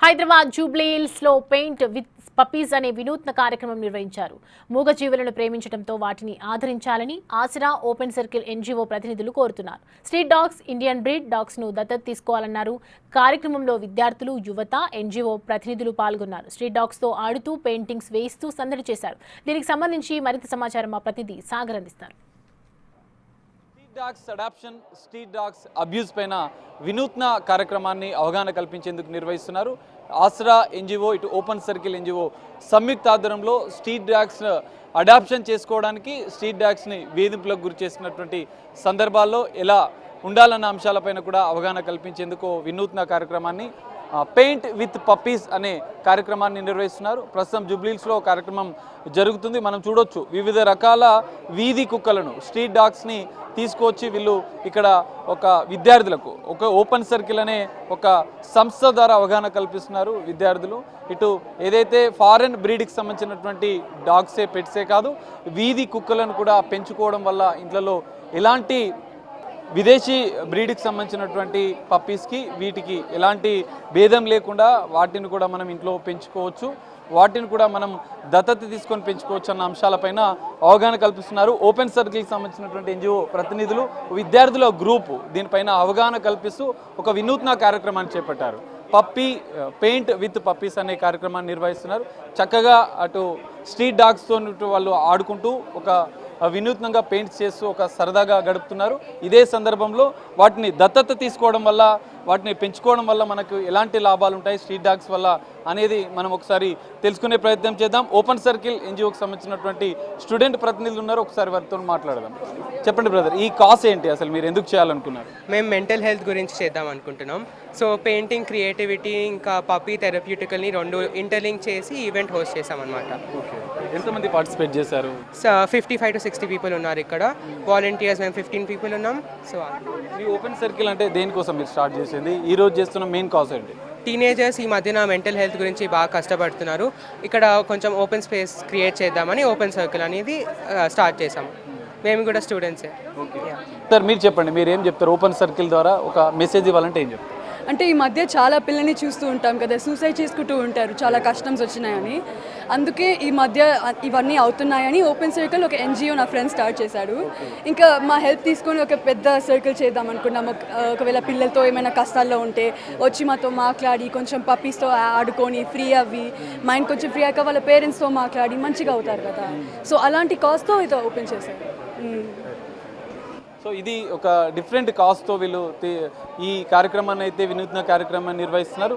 Hyderabad Jubilee hills లో paint with puppies అనే వినూత్న కార్యక్రమం నిర్వహించారు. మూగజీవులను ప్రేమించడంతో వాటిని ఆదరించాలని ఆసిరా ఓపెన్ సర్కిల్ ఎన్జీఓ ప్రతినిధులు కోరుతున్నారు. Street dogs, Indian breed dogs ను దత్తత తీసుకోవాలన్నారు. కార్యక్రమంలో విద్యార్థులు, యువత, ఎన్జీఓ ప్రతినిధులు పాల్గొన్నారు. స్ట్రీట్ డాగ్స్ తో ఆడుతూ పెయింటింగ్స్ వేయిస్తూ సందడి చేశారు. దీనికి సంబంధించి మరింత సమాచారం మా ప్రతినిధి సాగర్ అందిస్తారు. Dogs adoption, street dogs abuse పైన వినూత్న కార్యక్రమాన్ని అవగాహన కల్పించేందుకు నిర్వహిస్తున్నారు. ఆసరా ఎన్జిఓ, ఇటు ఓపెన్ సర్కిల్ ఎన్జిఓ సంయుక్త ఆధ్వర్యంలో స్ట్రీట్ డాగ్స్ అడాప్షన్ చేసుకోవడానికి, స్ట్రీట్ డాగ్స్ని వేధింపులకు గురి చేసినటువంటి సందర్భాల్లో ఎలా ఉండాలన్న అంశాలపైన కూడా అవగాహన కల్పించేందుకు వినూత్న కార్యక్రమాన్ని పెయింట్ విత్ పప్పీస్ అనే కార్యక్రమాన్ని నిర్వహిస్తున్నారు. ప్రస్తుతం జూబ్లీహిల్స్లో కార్యక్రమం జరుగుతుంది. మనం చూడొచ్చు వివిధ రకాల వీధి కుక్కలను, స్ట్రీట్ డాగ్స్ని తీసుకొచ్చి వీళ్ళు ఇక్కడ ఒక విద్యార్థులకు ఒక ఓపెన్ సర్కిల్ అనే ఒక సంస్థ ద్వారా అవగాహన కల్పిస్తున్నారు విద్యార్థులు. ఇటు ఏదైతే ఫారెన్ బ్రీడ్కి సంబంధించినటువంటి డాగ్సే, పెట్సే కాదు, వీధి కుక్కలను కూడా పెంచుకోవడం వల్ల ఇంట్లో ఎలాంటి విదేశీ బ్రీడ్కి సంబంధించినటువంటి పప్పీస్కి వీటికి ఎలాంటి భేదం లేకుండా వాటిని కూడా మనం ఇంట్లో పెంచుకోవచ్చు, వాటిని కూడా మనం దత్తత తీసుకొని పెంచుకోవచ్చు అన్న అంశాలపైన అవగాహన కల్పిస్తున్నారు. ఓపెన్ సర్కిల్కి సంబంధించినటువంటి ఎన్జిఓ ప్రతినిధులు, విద్యార్థుల గ్రూపు దీనిపైన అవగాహన కల్పిస్తూ ఒక వినూత్న కార్యక్రమాన్ని చేపట్టారు. పెయింట్ విత్ పప్పీస్ అనే కార్యక్రమాన్ని నిర్వహిస్తున్నారు. చక్కగా అటు స్ట్రీట్ డాగ్స్తో వాళ్ళు ఆడుకుంటూ ఒక వినూత్నంగా పెయింట్స్ చేస్తూ ఒక సరదాగా గడుపుతున్నారు. ఇదే సందర్భంలో వాటిని దత్తత తీసుకోవడం వల్ల, వాటిని పెంచుకోవడం వల్ల మనకు ఎలాంటి లాభాలు ఉంటాయి స్ట్రీట్ డాగ్స్ వల్ల అనేది మనం ఒకసారి తెలుసుకునే ప్రయత్నం చేద్దాం. ఓపెన్ సర్కిల్ ఎన్జిఓకి సంబంధించినటువంటి స్టూడెంట్ ప్రతినిధులు ఉన్నారు, ఒకసారి వారితో మాట్లాడదాం. చెప్పండి బ్రదర్, ఈ కాస్ ఏంటి, అసలు మీరు ఎందుకు చేయాలనుకున్నారు? మేము మెంటల్ హెల్త్ గురించి చేద్దాం అనుకుంటున్నాం. సో పెయింటింగ్, క్రియేటివిటీ, ఇంకా పప్పీ థెరప్యూటికల్ని రెండు ఇంటర్లింక్ చేసి ఈవెంట్ హోస్ట్ చేసాం అనమాట. ఓకే, ఎంతమంది పార్టిసిపేట్ చేశారు? 55 to 60 పీపుల్ ఉన్నారు ఇక్కడ. వాలంటీర్స్ మేము 15 పీపుల్ ఉన్నాం. సో ఈ ఓపెన్ సర్కిల్ అంటే దేనికోసం మీరు స్టార్ట్ చేసింది? ఈ రోజు చేస్తున్న మెయిన్ కాజ్ ఏంటి? టీనేజర్స్ ఈ మధ్యన మెంటల్ హెల్త్ గురించి బాగా కష్టపడుతున్నారు. ఇక్కడ కొంచెం ఓపెన్ స్పేస్ క్రియేట్ చేద్దామని ఓపెన్ సర్కిల్ అనేది స్టార్ట్ చేసాము. మేము కూడా స్టూడెంట్సే. సార్ మీరు చెప్పండి, మీరు ఏం చెప్తారు? ఓపెన్ సర్కిల్ ద్వారా ఒక మెసేజ్ ఇవ్వాలంటే ఏం చెప్తారు? అంటే ఈ మధ్య చాలా పిల్లల్ని చూస్తూ ఉంటాం కదా, సూసైడ్ చేసుకుంటూ ఉంటారు, చాలా కష్టమ్స్ వచ్చినాయని. అందుకే ఈ మధ్య ఇవన్నీ అవుతున్నాయని ఓపెన్ సర్కిల్ ఒక ఎన్జిఓ నా ఫ్రెండ్ స్టార్ట్ చేశాడు. ఇంకా మా హెల్ప్ తీసుకొని ఒక పెద్ద సర్కిల్ చేద్దాం అనుకున్నాము. ఒకవేళ పిల్లలతో ఏమైనా కష్టాల్లో ఉంటే వచ్చి మాతో మాట్లాడి, కొంచెం పప్పీస్తో ఆడుకొని ఫ్రీ అవ్వి, మైండ్ కొంచెం ఫ్రీ అయ్యాక వాళ్ళ పేరెంట్స్తో మాట్లాడి మంచిగా అవుతారు కదా. సో అలాంటి కాజ్తో ఇది ఓపెన్ చేశారు. సో ఇది ఒక డిఫరెంట్ కాజ్తో వీళ్ళు ఈ కార్యక్రమాన్ని అయితే వినూత్న కార్యక్రమాన్ని నిర్వహిస్తున్నారు.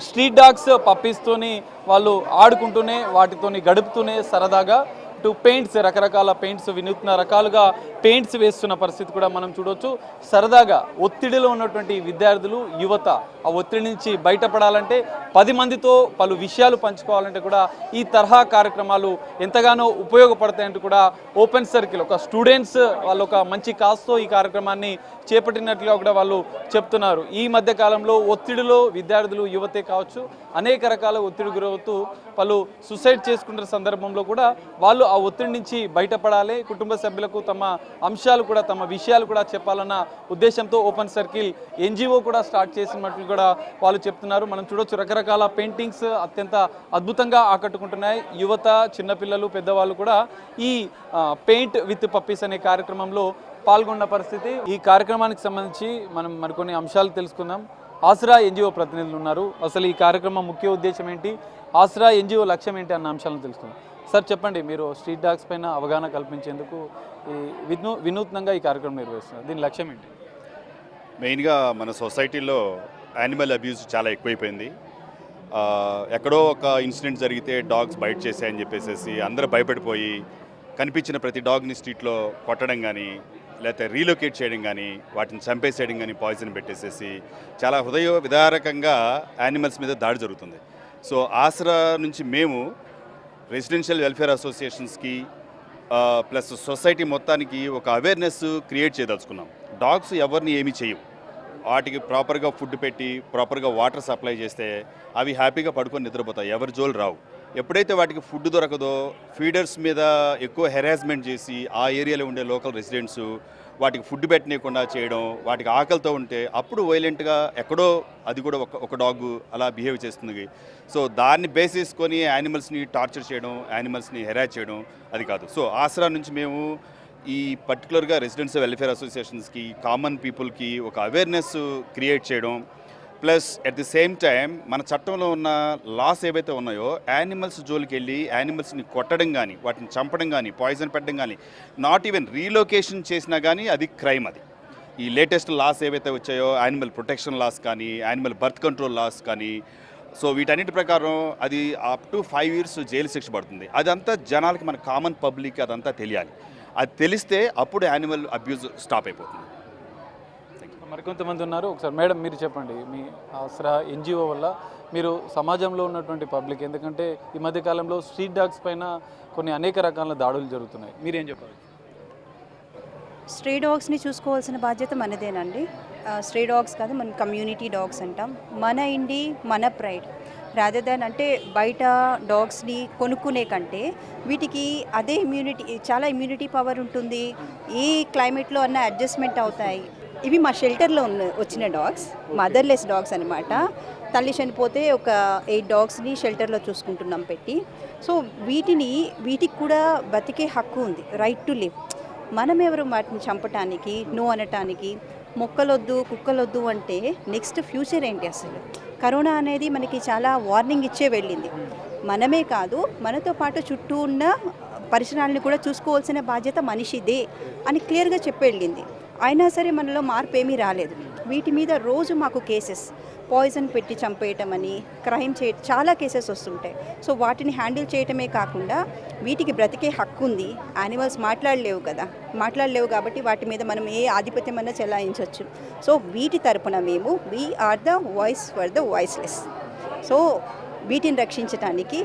స్ట్రీట్ డాగ్స్ పప్పీస్తోని వాళ్ళు ఆడుకుంటూనే, వాటితోని గడుపుతూనే సరదాగా ఇటు పెయింట్స్, రకరకాల పెయింట్స్, వినూత్న రకాలుగా పెయింట్స్ వేస్తున్న పరిస్థితి కూడా మనం చూడవచ్చు. సరదాగా ఒత్తిడిలో ఉన్నటువంటి విద్యార్థులు, యువత ఆ ఒత్తిడి నుంచి బయటపడాలంటే, 10 మందితో పలు విషయాలు పంచుకోవాలంటే కూడా ఈ తరహా కార్యక్రమాలు ఎంతగానో ఉపయోగపడతాయంటూ కూడా ఓపెన్ సర్కిల్ ఒక స్టూడెంట్స్ వాళ్ళు ఒక మంచి కాజ్తో ఈ కార్యక్రమాన్ని చేపట్టినట్లుగా కూడా వాళ్ళు చెప్తున్నారు. ఈ మధ్య కాలంలో ఒత్తిడిలో విద్యార్థులు, యువతే కావచ్చు, అనేక రకాల ఒత్తిడి గురవుతూ వాళ్ళు సూసైడ్ చేసుకున్న సందర్భంలో కూడా వాళ్ళు ఆ ఒత్తిడి నుంచి బయటపడాలి, కుటుంబ సభ్యులకు తమ అంశాలు కూడా, తమ విషయాలు కూడా చెప్పాలన్న ఉద్దేశంతో ఓపెన్ సర్కిల్ ఎన్జిఓ కూడా స్టార్ట్ చేసినట్లు కూడా వాళ్ళు చెప్తున్నారు. మనం చూడొచ్చు రకరకాల పెయింటింగ్స్ అత్యంత అద్భుతంగా ఆకట్టుకుంటున్నాయి. యువత, చిన్నపిల్లలు, పెద్దవాళ్ళు కూడా ఈ పెయింట్ విత్ పప్పీస్ అనే కార్యక్రమంలో పాల్గొన్న పరిస్థితి. ఈ కార్యక్రమానికి సంబంధించి మనం మరికొన్ని అంశాలు తెలుసుకుందాం. ఆసరా ఎన్జిఓ ప్రతినిధులు ఉన్నారు. అసలు ఈ కార్యక్రమం ముఖ్య ఉద్దేశం ఏంటి, ఆసరా ఎన్జిఓ లక్ష్యం ఏంటి అన్న అంశాలను తెలుసుకుందాం. సార్ చెప్పండి, మీరు స్ట్రీట్ డాగ్స్ పైన అవగాహన కల్పించేందుకు వినూత్నంగా ఈ కార్యక్రమం నిర్వహిస్తున్నారు, దీని లక్ష్యం ఏంటి? మెయిన్గా మన సొసైటీలో యానిమల్ అబ్యూస్ చాలా ఎక్కువైపోయింది. ఎక్కడో ఒక ఇన్సిడెంట్ జరిగితే డాగ్స్ బైట్ చేశాయని చెప్పేసి అందరూ భయపడిపోయి కనిపించిన ప్రతి డాగ్ని స్ట్రీట్లో కొట్టడం కానీ, లేకపోతే రీలొకేట్ చేయడం కానీ, వాటిని చంపేసేయడం కానీ, పాయిజన్ పెట్టేసేసి చాలా హృదయ విదారకంగా యానిమల్స్ మీద దాడి జరుగుతుంది. సో ఆసరా నుంచి మేము రెసిడెన్షియల్ వెల్ఫేర్ అసోసియేషన్స్కి ప్లస్ సొసైటీ మొత్తానికి ఒక అవేర్నెస్ క్రియేట్ చేయదలుచుకున్నాం. డాగ్స్ ఎవరిని ఏమీ చేయవు, వాటికి ప్రాపర్గా ఫుడ్ పెట్టి ప్రాపర్గా వాటర్ సప్లై చేస్తే అవి హ్యాపీగా పడుకొని నిద్రపోతాయి, ఎవరి జోలు రావు. ఎప్పుడైతే వాటికి ఫుడ్ దొరకదో, ఫీడర్స్ మీద ఎక్కువ హెరాస్మెంట్ చేసి ఆ ఏరియాలో ఉండే లోకల్ రెసిడెంట్స్ వాటికి ఫుడ్ పెట్టనీయకుండా చేయడం, వాటికి ఆకలితో ఉంటే అప్పుడు వైలెంట్గా ఎక్కడో అది కూడా ఒక డాగ్ అలా బిహేవ్ చేస్తుంది. సో దాన్ని బేస్ చేసుకొని యానిమల్స్ని టార్చర్ చేయడం, యానిమల్స్ని హెరాస్ చేయడం అది కాదు. సో ఆసరా నుంచి మేము ఈ పర్టికులర్గా రెసిడెంట్స్ వెల్ఫేర్ అసోసియేషన్స్కి, కామన్ పీపుల్కి ఒక అవేర్నెస్ క్రియేట్ చేయడం, plus at the same time మన చట్టంలో ఉన్న లాస్ ఏవైతే ఉన్నాయో యానిమల్స్ జోలికి వెళ్ళి యానిమల్స్ని కొట్టడం కానీ, వాటిని చంపడం కానీ, పాయిజన్ పెట్టడం కానీ, నాట్ ఈవెన్ రీలొకేషన్ చేసినా కానీ అది క్రైమ్. అది ఈ లేటెస్ట్ లాస్ ఏవైతే వచ్చాయో యానిమల్ ప్రొటెక్షన్ లాస్ కానీ, యానిమల్ బర్త్ కంట్రోల్ లాస్ కానీ, సో వీటన్నిటి ప్రకారం అది అప్ టు 5 years జైలు శిక్ష పడుతుంది. అదంతా జనాలకి, మన కామన్ పబ్లిక్ అదంతా తెలియాలి. అది తెలిస్తే అప్పుడు యానిమల్ అబ్యూజ్ స్టాప్ అయిపోతుంది. మరికొంతమంది ఉన్నారు. ఒకసారి మేడం మీరు చెప్పండి, మీ ఆసరా ఎన్జిఓ వల్ల మీరు సమాజంలో ఉన్నటువంటి పబ్లిక్, ఎందుకంటే ఈ మధ్య కాలంలో స్ట్రీట్ డాగ్స్ పైన కొన్ని అనేక రకాల దాడులు జరుగుతున్నాయి, మీరేం చెప్పాలి? స్ట్రే డాగ్స్ని చూసుకోవాల్సిన బాధ్యత మనదేనండి. స్ట్రే డాగ్స్ కాదు, మనం కమ్యూనిటీ డాగ్స్ అంటాం. మన ఇండి మన ప్రైడ్. రాదర్ దాన్ అంటే బయట డాగ్స్ని కొనుక్కునే కంటే వీటికి అదే చాలా ఇమ్యూనిటీ పవర్ ఉంటుంది. ఏ క్లైమేట్లో అన్న అడ్జస్ట్మెంట్ అవుతాయి. ఇవి మా షెల్టర్లో వచ్చిన డాగ్స్, మదర్లెస్ డాగ్స్ అనమాట. తల్లి చనిపోతే ఒక 8 డాగ్స్ని షెల్టర్లో చూసుకుంటున్నాం పెట్టి. సో వీటికి కూడా బతికే హక్కు ఉంది, రైట్ టు లివ్. మనం ఎవరు వాటిని చంపటానికి, నో అనటానికి? మొక్కలొద్దు, కుక్కలొద్దు అంటే నెక్స్ట్ ఫ్యూచర్ ఏంటి? అసలు కరోనా అనేది మనకి చాలా వార్నింగ్ ఇచ్చే వెళ్ళింది. మనమే కాదు, మనతో పాటు చుట్టూ ఉన్న పరిసరాలను కూడా చూసుకోవాల్సిన బాధ్యత మనిషిదే అని క్లియర్గా చెప్పి వెళ్ళింది. అయినా సరే మనలో మార్పు ఏమీ రాలేదు. వీటి మీద రోజు మాకు కేసెస్, పాయిజన్ పెట్టి చంపేయటం అని, క్రైమ్ చాలా కేసెస్ వస్తుంటాయి. సో వాటిని హ్యాండిల్ చేయటమే కాకుండా వీటికి బ్రతికే హక్కు ఉంది. యానిమల్స్ మాట్లాడలేవు కాబట్టి వాటి మీద మనం ఏ ఆధిపత్యం అన్నా చెలాయించవచ్చు. సో వీటి తరపున మేము we are the voice for the voiceless. So వీటిని రక్షించడానికి,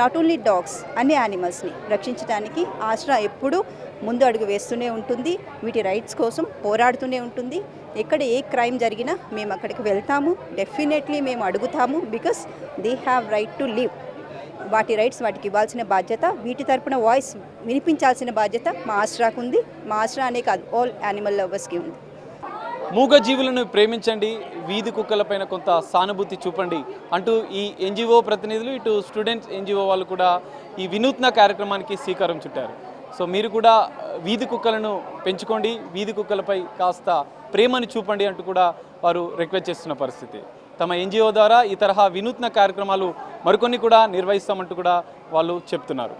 నాట్ ఓన్లీ డాగ్స్, అన్ని యానిమల్స్ని రక్షించడానికి ఆసరా ఎప్పుడూ ముందు అడుగు వేస్తూనే ఉంటుంది. వీటి రైట్స్ కోసం పోరాడుతూనే ఉంటుంది. ఎక్కడ ఏ క్రైమ్ జరిగినా మేము అక్కడికి వెళ్తాము, డెఫినెట్లీ మేము అడుగుతాము. Because they have right to live. వాటి రైట్స్ వాటికి ఇవ్వాల్సిన బాధ్యత, వీటి తరపున వాయిస్ వినిపించాల్సిన బాధ్యత మా ఆసరాకు ఉంది. మా ఆసరా అనే కాదు, ఆల్ యానిమల్ లవర్స్కి ఉంది. మూగజీవులను ప్రేమించండి, వీధి కుక్కలపైన కొంత సానుభూతి చూపండి అంటూ ఈ ఎన్జిఓ ప్రతినిధులు, ఇటు స్టూడెంట్స్ ఎన్జిఓ వాళ్ళు కూడా ఈ వినూత్న కార్యక్రమానికి శ్రీకారం చుట్టారు. సో మీరు కూడా వీధి కుక్కలను పెంచుకోండి, వీధి కుక్కలపై కాస్త ప్రేమని చూపండి అంటూ కూడా వారు రిక్వెస్ట్ చేస్తున్న పరిస్థితి. తమ ఎన్జిఓ ద్వారా ఈ తరహా వినూత్న కార్యక్రమాలు మరికొన్ని కూడా నిర్వహిస్తామంటూ కూడా వాళ్ళు చెప్తున్నారు.